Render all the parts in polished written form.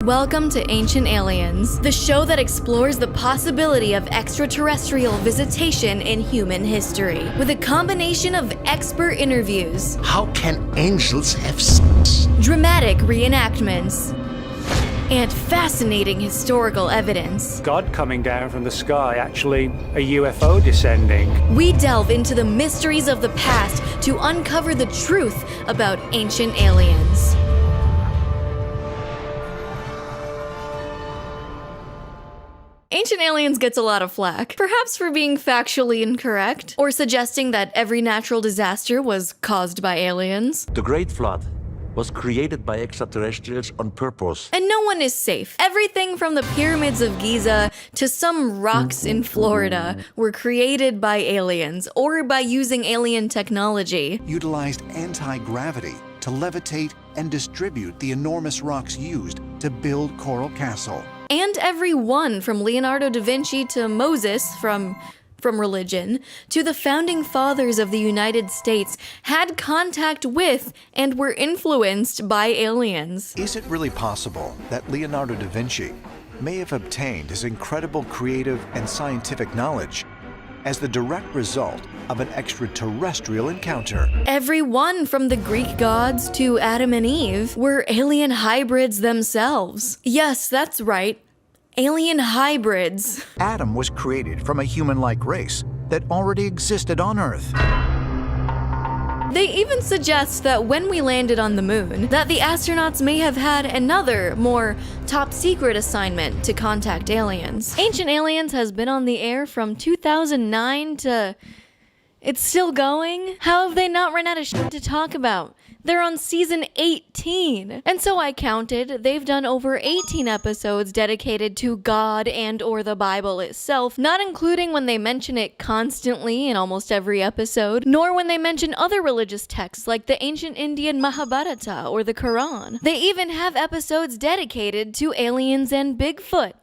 Welcome to Ancient Aliens, the show that explores the possibility of extraterrestrial visitation in human history, with a combination of expert interviews, how can angels have sex, dramatic reenactments, and fascinating historical evidence. God coming down from the sky, actually a UFO descending. We delve into the mysteries of the past to uncover the truth about ancient aliens. Ancient Aliens gets a lot of flack, perhaps for being factually incorrect, or suggesting that every natural disaster was caused by aliens. The Great Flood was created by extraterrestrials on purpose. And no one is safe. Everything from the pyramids of Giza to some rocks in Florida were created by aliens, or by using alien technology. Utilized anti-gravity to levitate and distribute the enormous rocks used to build Coral Castle. And every one from Leonardo da Vinci to Moses from religion to the founding fathers of the United States had contact with and were influenced by aliens. Is it really possible that Leonardo da Vinci may have obtained his incredible creative and scientific knowledge as the direct result of an extraterrestrial encounter? Every one from the Greek gods to Adam and Eve were alien hybrids themselves. Yes, that's right. Alien hybrids. Adam was created from a human-like race that already existed on Earth. They even suggest that when we landed on the moon, that the astronauts may have had another, more top-secret assignment to contact aliens. Ancient Aliens has been on the air from 2009 to... It's still going? How have they not run out of shit to talk about? They're on season 18. And so I counted, they've done over 18 episodes dedicated to God and or the Bible itself, not including when they mention it constantly in almost every episode, nor when they mention other religious texts like the ancient Indian Mahabharata or the Quran. They even have episodes dedicated to aliens and Bigfoot,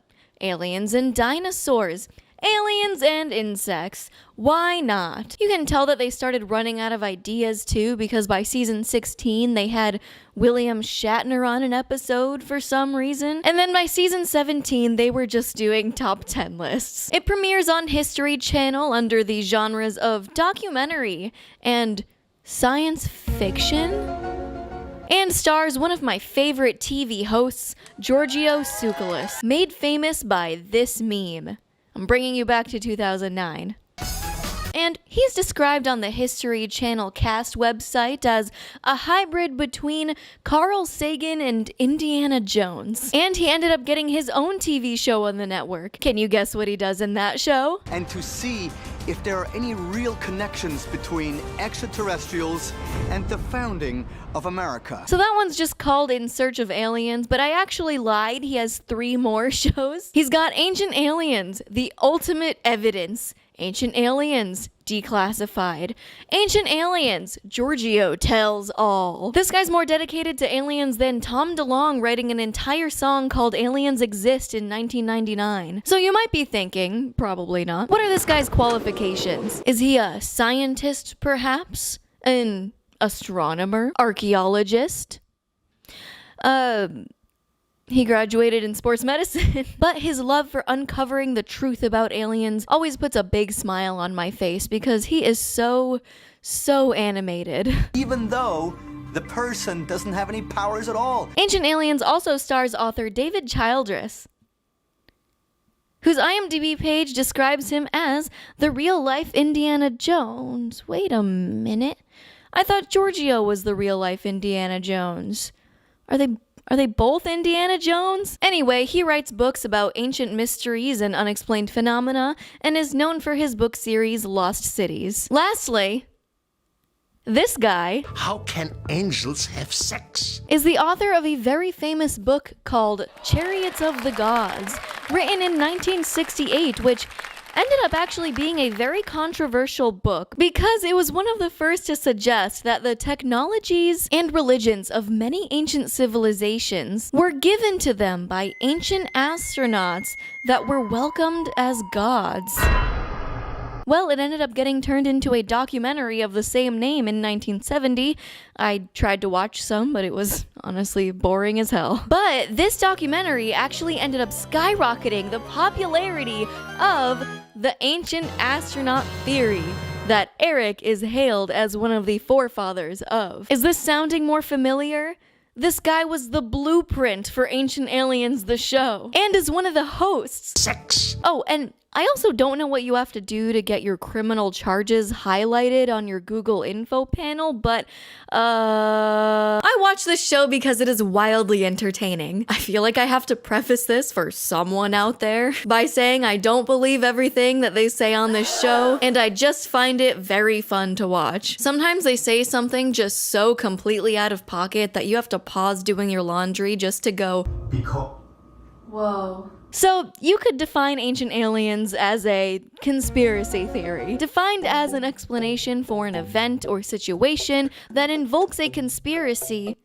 aliens and dinosaurs, aliens and insects. Why not? You can tell that they started running out of ideas too, because by season 16 they had William Shatner on an episode for some reason, and then by season 17 they were just doing top 10 lists. It premieres on History Channel under the genres of documentary and science fiction, and stars one of my favorite TV hosts, Giorgio Tsoukalos, made famous by this meme. I'm bringing you back to 2009. And he's described on the History Channel cast website as a hybrid between Carl Sagan and Indiana Jones. And he ended up getting his own TV show on the network. Can you guess what he does in that show? And to see if there are any real connections between extraterrestrials and the founding of America. So that one's just called In Search of Aliens, but I actually lied. He has 3 more shows. He's got Ancient Aliens, The Ultimate Evidence, Ancient Aliens, Declassified, Ancient Aliens, Giorgio Tells All. This guy's more dedicated to aliens than Tom DeLonge writing an entire song called Aliens Exist in 1999. So you might be thinking, probably not, what are this guy's qualifications? Is he a scientist, perhaps? An astronomer? Archaeologist? He graduated in sports medicine. But his love for uncovering the truth about aliens always puts a big smile on my face because he is so animated. Even though the person doesn't have any powers at all. Ancient Aliens also stars author David Childress, whose IMDb page describes him as the real-life Indiana Jones. Wait a minute. I thought Giorgio was the real-life Indiana Jones. Are they both Indiana Jones? Anyway, he writes books about ancient mysteries and unexplained phenomena, and is known for his book series Lost Cities. Lastly, this guy, how can angels have sex, is the author of a very famous book called Chariots of the Gods, written in 1968, which ended up actually being a very controversial book because it was one of the first to suggest that the technologies and religions of many ancient civilizations were given to them by ancient astronauts that were welcomed as gods. Well, it ended up getting turned into a documentary of the same name in 1970. I tried to watch some, but it was honestly boring as hell. But this documentary actually ended up skyrocketing the popularity of the ancient astronaut theory that Eric is hailed as one of the forefathers of. Is this sounding more familiar? This guy was the blueprint for Ancient Aliens, the show, and is one of the hosts. Sex. Oh, and I also don't know what you have to do to get your criminal charges highlighted on your Google info panel, but I watch this show because it is wildly entertaining. I feel like I have to preface this for someone out there by saying I don't believe everything that they say on this show, and I just find it very fun to watch. Sometimes they say something just so completely out of pocket that you have to pause doing your laundry just to go, whoa. So, you could define Ancient Aliens as a conspiracy theory, defined as an explanation for an event or situation that invokes a conspiracy.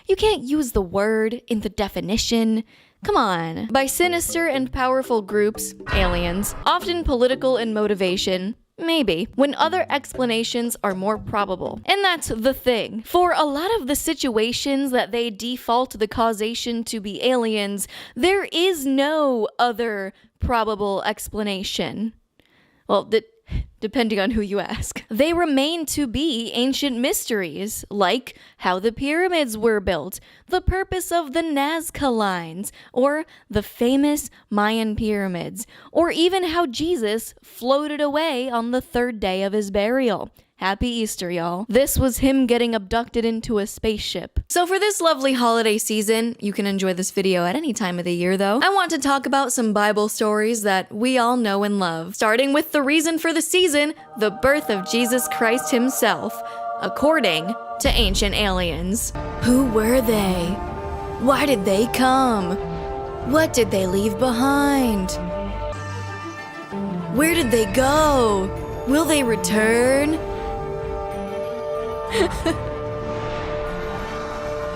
You can't use the word in the definition. Come on. By sinister and powerful groups, aliens, often political in motivation. Maybe, when other explanations are more probable. And that's the thing. For a lot of the situations that they default the causation to be aliens, there is no other probable explanation. Well, depending on who you ask. They remain to be ancient mysteries, like how the pyramids were built, the purpose of the Nazca Lines, or the famous Mayan pyramids, or even how Jesus floated away on the third day of his burial. Happy Easter, y'all. This was him getting abducted into a spaceship. So for this lovely holiday season, you can enjoy this video at any time of the year though, I want to talk about some Bible stories that we all know and love. Starting with the reason for the season, the birth of Jesus Christ himself, according to Ancient Aliens. Who were they? Why did they come? What did they leave behind? Where did they go? Will they return?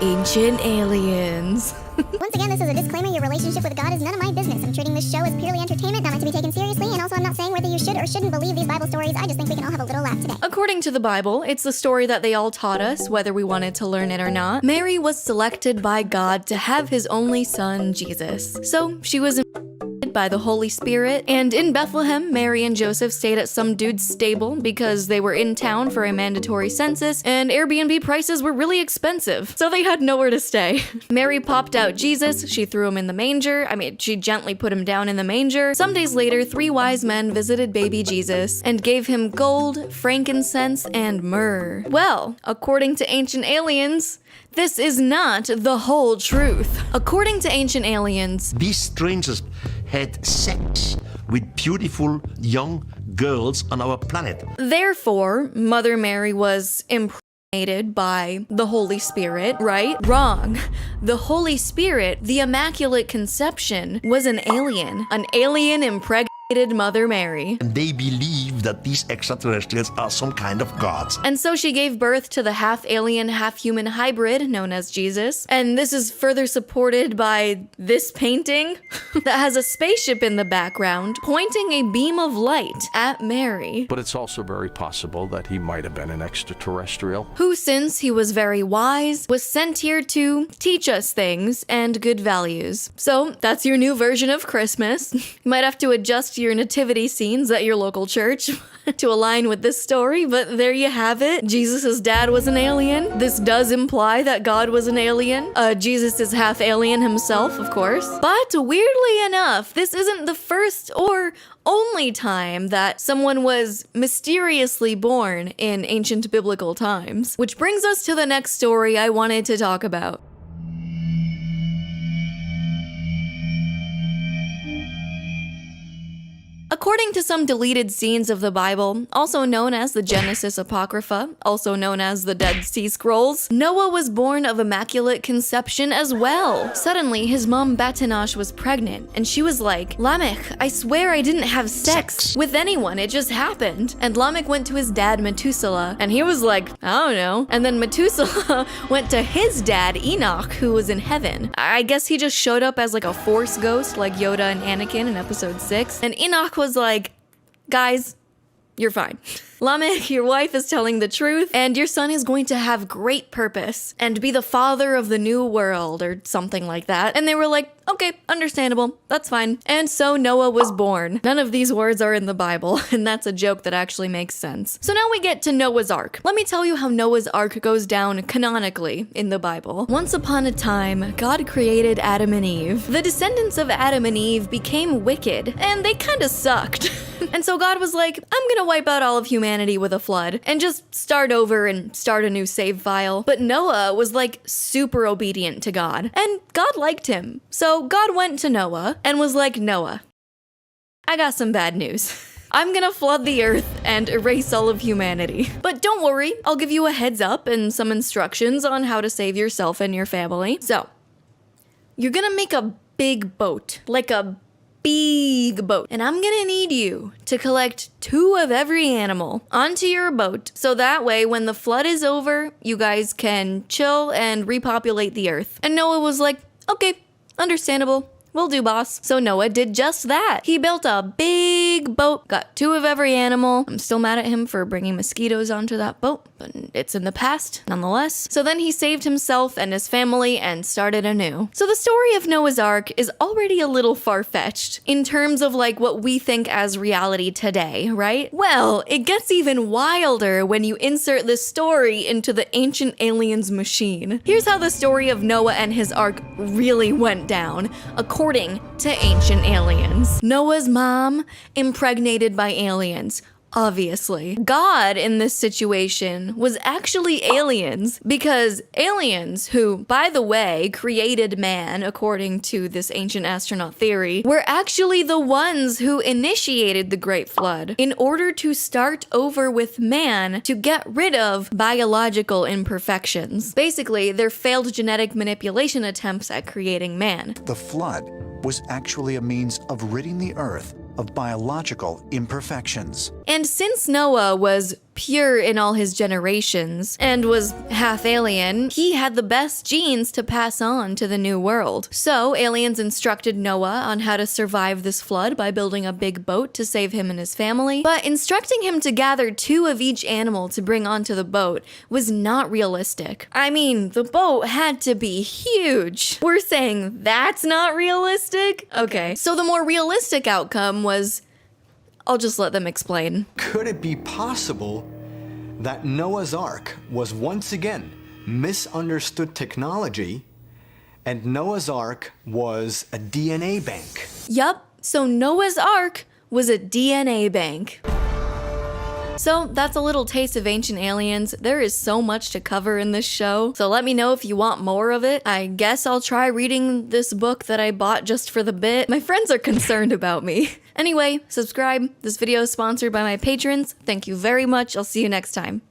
Ancient Aliens. Once again, this is a disclaimer. Your relationship with God is none of my business. I'm treating this show as purely entertainment, not meant to be taken seriously, and also I'm not saying whether you should or shouldn't believe these Bible stories. I just think we can all have a little laugh today. According to the Bible, it's the story that they all taught us, whether we wanted to learn it or not. Mary was selected by God to have his only son, Jesus. So she was by the Holy Spirit, and in Bethlehem, Mary and Joseph stayed at some dude's stable because they were in town for a mandatory census, and Airbnb prices were really expensive, so they had nowhere to stay. Mary popped out Jesus, she threw him in the manger, she gently put him down in the manger. Some days later, 3 wise men visited baby Jesus and gave him gold, frankincense, and myrrh. Well, according to Ancient Aliens, this is not the whole truth. According to Ancient Aliens, These strangers had sex with beautiful young girls on our planet. therefore, Mother Mary was impregnated by the Holy Spirit, right? Wrong. The Holy Spirit, the Immaculate Conception, was an alien impregnated Mother Mary. And they believe that these extraterrestrials are some kind of gods. And so she gave birth to the half-alien, half-human hybrid known as Jesus. And this is further supported by this painting that has a spaceship in the background pointing a beam of light at Mary, But it's also very possible that he might have been an extraterrestrial. who, since he was very wise, was sent here to teach us things and good values. So that's your new version of Christmas. You might have to adjust your nativity scenes at your local church to align with this story, but there you have it. Jesus' dad was an alien. This does imply that God was an alien. Jesus is half alien himself, of course. But weirdly enough, this isn't the first or only time that someone was mysteriously born in ancient biblical times. Which brings us to the next story I wanted to talk about. According to some deleted scenes of the Bible, also known as the Genesis Apocrypha, also known as the Dead Sea Scrolls, Noah was born of immaculate conception as well. Suddenly, his mom Batanash was pregnant, and she was like, Lamech, I swear I didn't have sex with anyone, it just happened. And Lamech went to his dad Methuselah, and he was like, I don't know. And then Methuselah went to his dad Enoch, who was in heaven. I guess he just showed up as like a force ghost like Yoda and Anakin in episode 6, and Enoch was like, guys, you're fine. Lamech, your wife is telling the truth, and your son is going to have great purpose and be the father of the new world or something like that. And they were like, okay, understandable, that's fine. And so Noah was born. None of these words are in the Bible, and that's a joke that actually makes sense. So now we get to Noah's Ark. Let me tell you how Noah's Ark goes down canonically in the Bible. Once upon a time, God created Adam and Eve. The descendants of Adam and Eve became wicked, and they kinda sucked. And so God was like, I'm gonna wipe out all of humanity with a flood and just start over and start a new save file. But Noah was like super obedient to God, and God liked him. So God went to Noah and was like, Noah, I got some bad news. I'm gonna flood the earth and erase all of humanity. But don't worry, I'll give you a heads up and some instructions on how to save yourself and your family. So, you're gonna make a big boat, like a big boat. And I'm gonna need you to collect 2 of every animal onto your boat, so that way when the flood is over, you guys can chill and repopulate the earth. And Noah was like, okay, understandable. Will do, boss. So Noah did just that. He built a big boat, got 2 of every animal. I'm still mad at him for bringing mosquitoes onto that boat, but it's in the past, nonetheless. So then he saved himself and his family and started anew. So the story of Noah's Ark is already a little far-fetched in terms of like what we think as reality today, right? Well, it gets even wilder when you insert this story into the ancient aliens machine. Here's how the story of Noah and his ark really went down, according to ancient aliens. Noah's mom impregnated by aliens. Obviously. God in this situation was actually aliens, because aliens, who, by the way, created man according to this ancient astronaut theory, were actually the ones who initiated the Great Flood in order to start over with man to get rid of biological imperfections. Basically, their failed genetic manipulation attempts at creating man. The flood was actually a means of ridding the earth of biological imperfections. And since Noah was pure in all his generations and was half alien, he had the best genes to pass on to the new world. So aliens instructed Noah on how to survive this flood by building a big boat to save him and his family. But instructing him to gather 2 of each animal to bring onto the boat was not realistic. I mean, the boat had to be huge. We're saying that's not realistic? Okay, so the more realistic outcome was, I'll just let them explain. Could it be possible that Noah's Ark was once again misunderstood technology, and Noah's Ark was a DNA bank? Yup, so Noah's Ark was a DNA bank. So that's a little taste of ancient aliens. There is so much to cover in this show, so let me know if you want more of it. I guess I'll try reading this book that I bought just for the bit. My friends are concerned about me. Anyway, subscribe. This video is sponsored by my patrons. Thank you very much. I'll see you next time.